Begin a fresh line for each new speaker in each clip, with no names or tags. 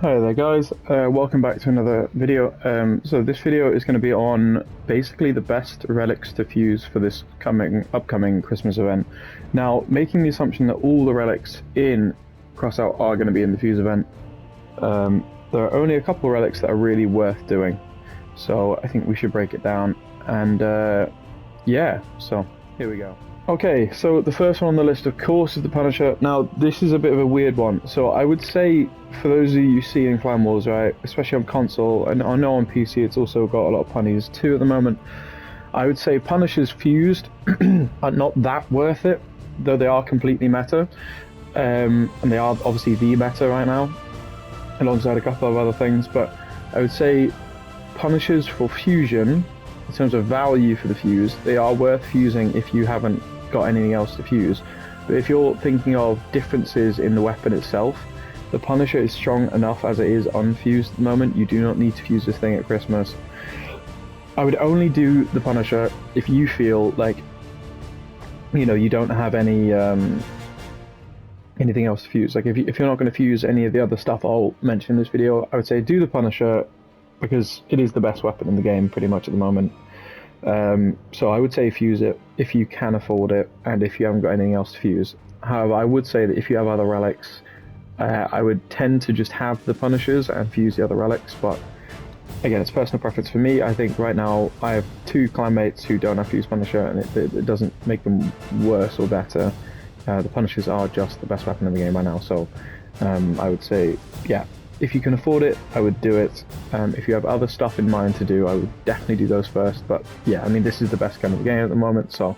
Hi there guys, welcome back to another video. So this video is going to be on basically the best relics to fuse for this upcoming Christmas event. Now, making the assumption that all the relics in CROSSOUT are going to be in the fuse event, there are only a couple relics that are really worth doing. So I think we should break it down, and yeah, so here we go. Okay, so the first one on the list, of course, is the Punisher. Now, this is a bit of a weird one. So I would say, for those of you seeing Clan Wars, right, especially on console, and I know on PC it's also got a lot of punnies too at the moment, I would say Punishers fused are not that worth it, though they are completely meta. And they are obviously the meta right now, alongside a couple of other things, but I would say Punishers for fusion, in terms of value for the fuse, they are worth fusing if you haven't got anything else to fuse. But if you're thinking of differences in the weapon itself, the Punisher is strong enough as it is unfused at the moment. You do not need to fuse this thing at Christmas. I would only do the Punisher if you feel like, you know, you don't have any anything else to fuse. Like if you're not going to fuse any of the other stuff I'll mention in this video, I would say do the Punisher, because it is the best weapon in the game pretty much at the moment. So I would say fuse it if you can afford it, and if you haven't got anything else to fuse. However, I would say that if you have other relics, I would tend to just have the Punishers and fuse the other relics, but again, it's personal preference for me. I think right now I have two clanmates who don't have fuse Punisher, and it doesn't make them worse or better. The Punishers are just the best weapon in the game right now, so I would say, yeah, if you can afford it, I would do it. If you have other stuff in mind to do, I would definitely do those first. But yeah, I mean, this is the best gun in the game at the moment, so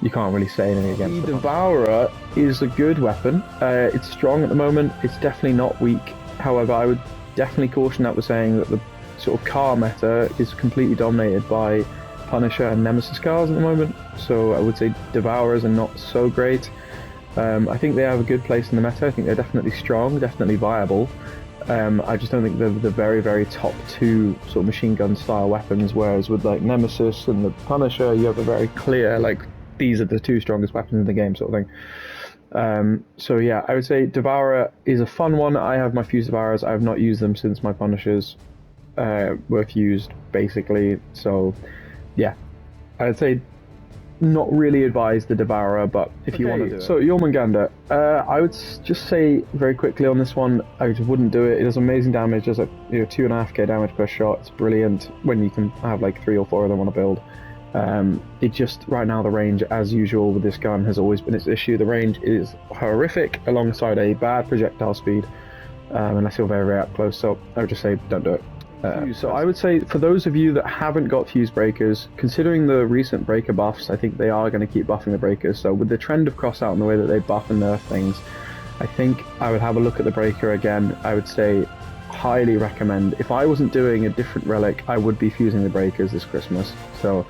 you can't really say anything against it. The Devourer is a good weapon. It's strong at the moment. It's definitely not weak. However, I would definitely caution that with saying that the sort of car meta is completely dominated by Punisher and Nemesis cars at the moment. So I would say Devourers are not so great. I think they have a good place in the meta. I think they're definitely strong, definitely viable. I just don't think they're the very, very top two sort of machine gun style weapons, whereas with like Nemesis and the Punisher, you have a very clear, like, these are the two strongest weapons in the game sort of thing. So yeah, I would say Devourer is a fun one. I have my fused Devourers. I have not used them since my Punishers were fused, basically. So yeah, I would say not really advise the Devourer, but if you want to do it. So Jormungandr, I would just say very quickly on this one, I just wouldn't do it. It does amazing damage, does 2.5k damage per shot. It's brilliant when you can have like 3 or 4 of them on a build. It just, right now, the range, as usual with this gun, has always been its issue. The range is horrific, alongside a bad projectile speed, unless you're very, very up close. So I would just say don't do it. So I would say, for those of you that haven't got fuse breakers, considering the recent breaker buffs, I think they are going to keep buffing the breakers. So with the trend of CROSSOUT and the way that they buff and nerf things, I think I would have a look at the breaker again. I would say highly recommend. If I wasn't doing a different relic, I would be fusing the breakers this Christmas. So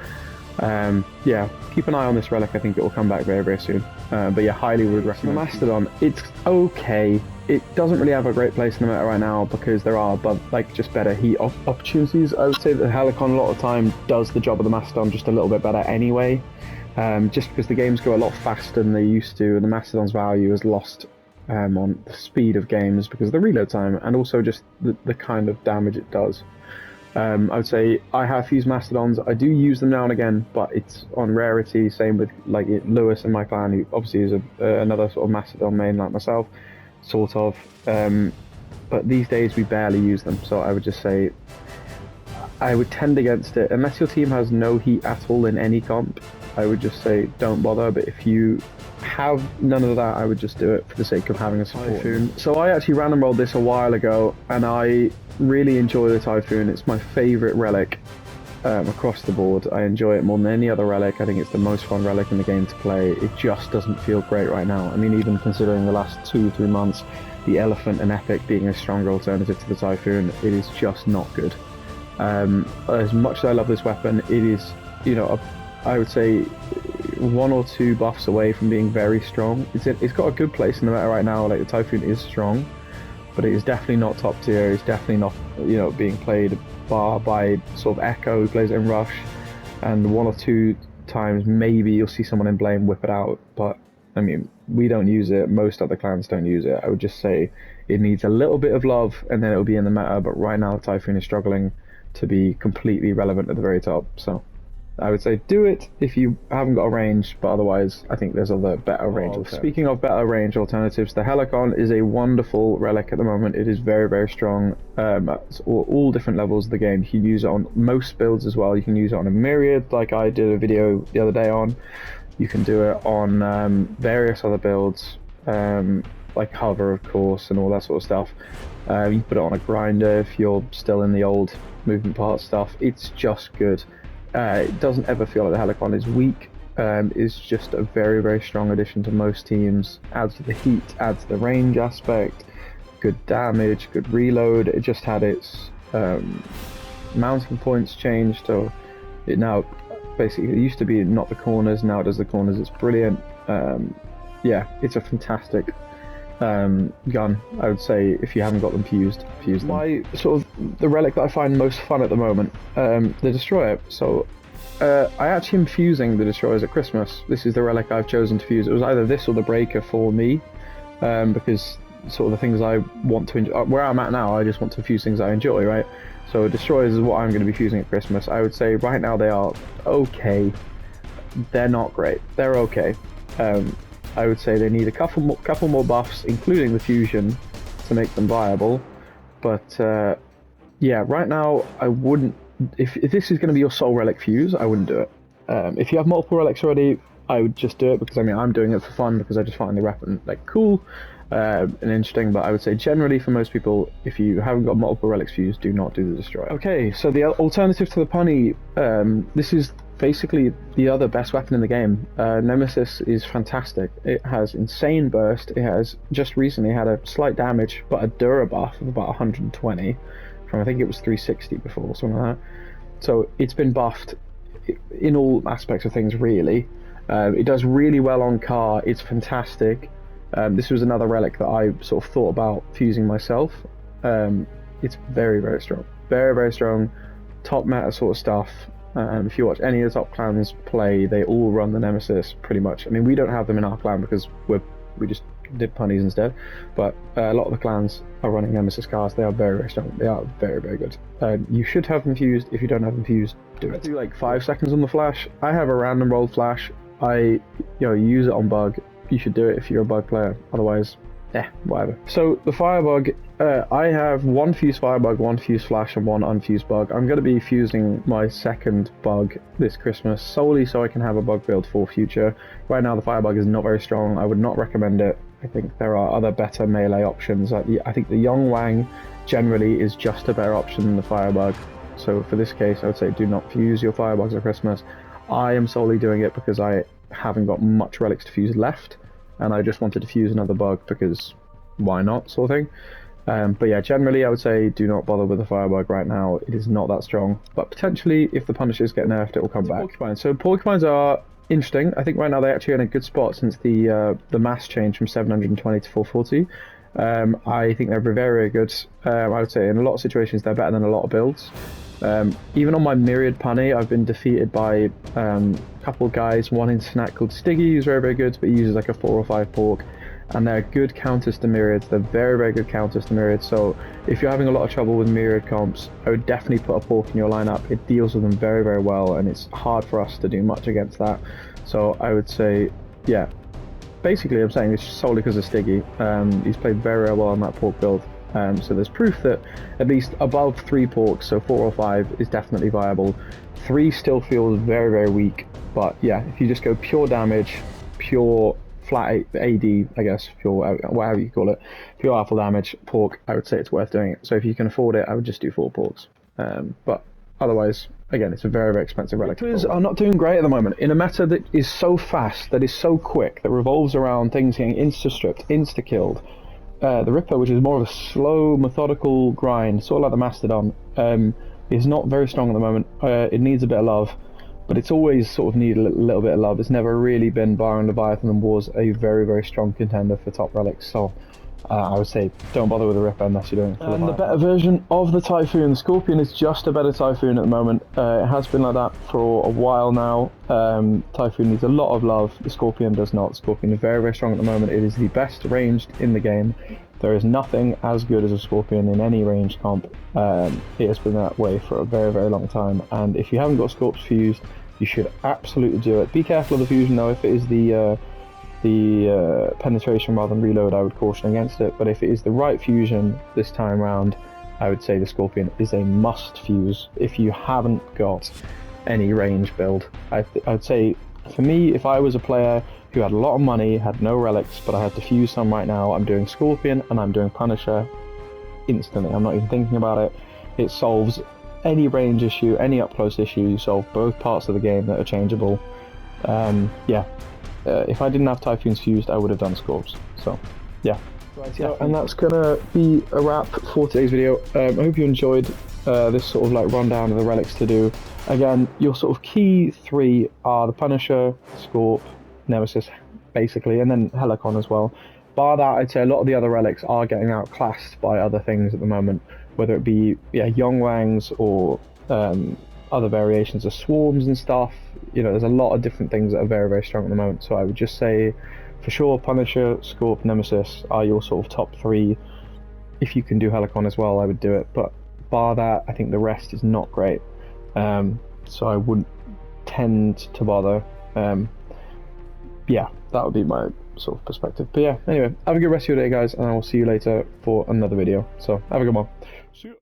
yeah, keep an eye on this relic. I think it will come back very, very soon. But yeah, highly would recommend. Mastodon, it's okay. It doesn't really have a great place in the meta right now, because there are just better heat opportunities. I would say that Helicon a lot of time does the job of the Mastodon just a little bit better anyway, just because the games go a lot faster than they used to, and the Mastodon's value is lost on the speed of games because of the reload time, and also just the kind of damage it does. I would say I have fused Mastodons. I do use them now and again, but it's on rarity. Same with like Lewis in my clan, who obviously is another sort of Mastodon main like myself, sort of. But these days we barely use them, so I would just say I would tend against it unless your team has no heat at all in any comp. I would just say don't bother. But if you have none of that, I would just do it for the sake of having a support. Typhoon. So I actually random rolled this a while ago, and I really enjoy the Typhoon. It's my favourite relic across the board. I enjoy it more than any other relic. I think it's the most fun relic in the game to play. It just doesn't feel great right now. I mean, even considering the last 2-3 months, the Elephant and Epic being a stronger alternative to the Typhoon, it is just not good. As much as I love this weapon, it is, I would say 1 or 2 buffs away from being very strong. It's got a good place in the meta right now. Like, the Typhoon is strong, but it is definitely not top tier. It's definitely not, being played by sort of Echo, who plays it in Rush, and 1 or 2 times maybe you'll see someone in Blame whip it out. But I mean, we don't use it. Most other clans don't use it. I would just say It needs a little bit of love, and then it'll be in the meta. But right now, the Typhoon is struggling to be completely relevant at the very top. So I would say do it if you haven't got a range, but otherwise I think there's other better range alternatives. Speaking of better range alternatives, the Helicon is a wonderful relic at the moment. It is very, very strong at all different levels of the game. You can use it on most builds as well. You can use it on a myriad, like I did a video the other day on. You can do it on various other builds, like hover, of course, and all that sort of stuff. You can put it on a grinder if you're still in the old movement part stuff. It's just good. It doesn't ever feel like the Helicon is weak. It's just a very, very strong addition to most teams. Adds to the heat, adds to the range aspect, good damage, good reload. It just had its mounting points changed, so it now basically, it used to be not the corners, now it does the corners. It's brilliant. Yeah, it's a fantastic gun. I would say if you haven't got them fuse them. My sort of the relic that I find most fun at the moment, the Destroyer. So I actually am fusing the Destroyers at Christmas. This is the relic I've chosen to fuse. It was either this or the Breaker for me, because sort of the things I want to enjoy, where I'm at now, I just want to fuse things I enjoy, right? So Destroyers is what I'm going to be fusing at Christmas. I would say right now they are okay. They're not great. They're okay. I would say they need a couple more buffs, including the fusion, to make them viable. But yeah, right now I wouldn't. If this is going to be your sole relic fuse, I wouldn't do it. If you have multiple relics already, I would just do it because I mean I'm doing it for fun because I just find the weapon like cool and interesting. But I would say generally for most people, if you haven't got multiple relics fused, do not do the Destroyer. Okay, so the alternative to the punny, this is basically the other best weapon in the game. Nemesis is fantastic. It has insane burst. It has just recently had a slight damage, but a Dura buff of about 120 from I think it was 360 before, something like that. So it's been buffed in all aspects of things, really. It does really well on car. It's fantastic. This was another relic that I sort of thought about fusing myself. It's very, very strong. Very, very strong. Top meta sort of stuff. If you watch any of the top clans play, they all run the Nemesis pretty much. I mean, we don't have them in our clan because we just did punnies instead, but a lot of the clans are running Nemesis cars. They are very, very strong. They are very, very good. You should have them fused. If you don't have them fused, do it. Do like 5 seconds on the flash. I have a random roll flash. I use it on bug. You should do it if you're a bug player. Otherwise, whatever. So the Firebug, I have 1 fused Firebug, 1 fused Flash, and 1 unfused bug. I'm going to be fusing my second bug this Christmas solely so I can have a bug build for future. Right now the Firebug is not very strong. I would not recommend it. I think there are other better melee options. I think the Yongwang generally is just a better option than the Firebug. So for this case, I would say do not fuse your Firebugs at Christmas. I am solely doing it because I haven't got much relics to fuse left, and I just wanted to fuse another bug because why not, sort of thing. But yeah, generally I would say do not bother with the Firebug right now. It is not that strong, but potentially if the Punishers get nerfed, it will come back. Porcupine. So Porcupines are interesting. I think right now they're actually in a good spot since the mass change from 720 to 440. I think they're very, very good. I would say in a lot of situations they're better than a lot of builds. Even on my Myriad punny, I've been defeated by a couple of guys. One in Snack called Stiggy, who's very, very good, but he uses like a 4 or 5 pork. And they're good counters to Myriads. They're very, very good counters to Myriads. So if you're having a lot of trouble with Myriad comps, I would definitely put a pork in your lineup. It deals with them very, very well, and it's hard for us to do much against that. So I would say, yeah. Basically, I'm saying this solely because of Stiggy. He's played very, very well on that pork build. So there's proof that at least above 3 porks, so 4 or 5, is definitely viable. 3 still feels very, very weak. But yeah, if you just go pure damage, pure flat AD, I guess, pure, whatever you call it, pure alpha damage, pork, I would say it's worth doing it. So if you can afford it, I would just do 4 porks. But otherwise, again, it's a very, very expensive relic. Victors are not doing great at the moment. In a meta that is so fast, that is so quick, that revolves around things getting insta-stripped, insta-killed, the Ripper, which is more of a slow, methodical grind, sort of like the Mastodon, is not very strong at the moment. It needs a bit of love, but it's always sort of needed a little bit of love. It's never really been, barring Leviathan and Wars, a very, very strong contender for top relics. So I would say don't bother with the Ripper unless you're doing full And the better version of the Typhoon. Scorpion is just a better Typhoon at the moment. It has been like that for a while now. Typhoon needs a lot of love. The Scorpion does not. Scorpion is very, very strong at the moment. It is the best ranged in the game. There is nothing as good as a Scorpion in any ranged comp. It has been that way for a very, very long time. And if you haven't got Scorps fused, you should absolutely do it. Be careful of the fusion though. If it is the penetration rather than reload, I would caution against it. But if it is the right fusion this time around, I would say the Scorpion is a must fuse if you haven't got any range build. I'd say, for me, if I was a player who had a lot of money, had no relics, but I had to fuse some right now, I'm doing Scorpion and I'm doing Punisher instantly. I'm not even thinking about it. It solves any range issue, any up close issue. You solve both parts of the game that are changeable. Yeah. If I didn't have Typhoons fused, I would have done Scorps. So, yeah. Right, yeah. And that's gonna be a wrap for today's video. I hope you enjoyed this sort of like rundown of the relics to do. Again, your sort of key three are the Punisher, Scorp, Nemesis, basically, and then Helicon as well. Bar that, I'd say a lot of the other relics are getting outclassed by other things at the moment, whether it be Yongwangs or other variations of swarms and stuff. You know, there's a lot of different things that are very, very strong at the moment. So I would just say, for sure, Punisher, Scorp, Nemesis are your sort of top three. If you can do Helicon as well, I would do it. But bar that, I think the rest is not great. So I wouldn't tend to bother. Yeah, that would be my sort of perspective. But yeah, anyway, have a good rest of your day, guys, and I will see you later for another video. So have a good one. See you.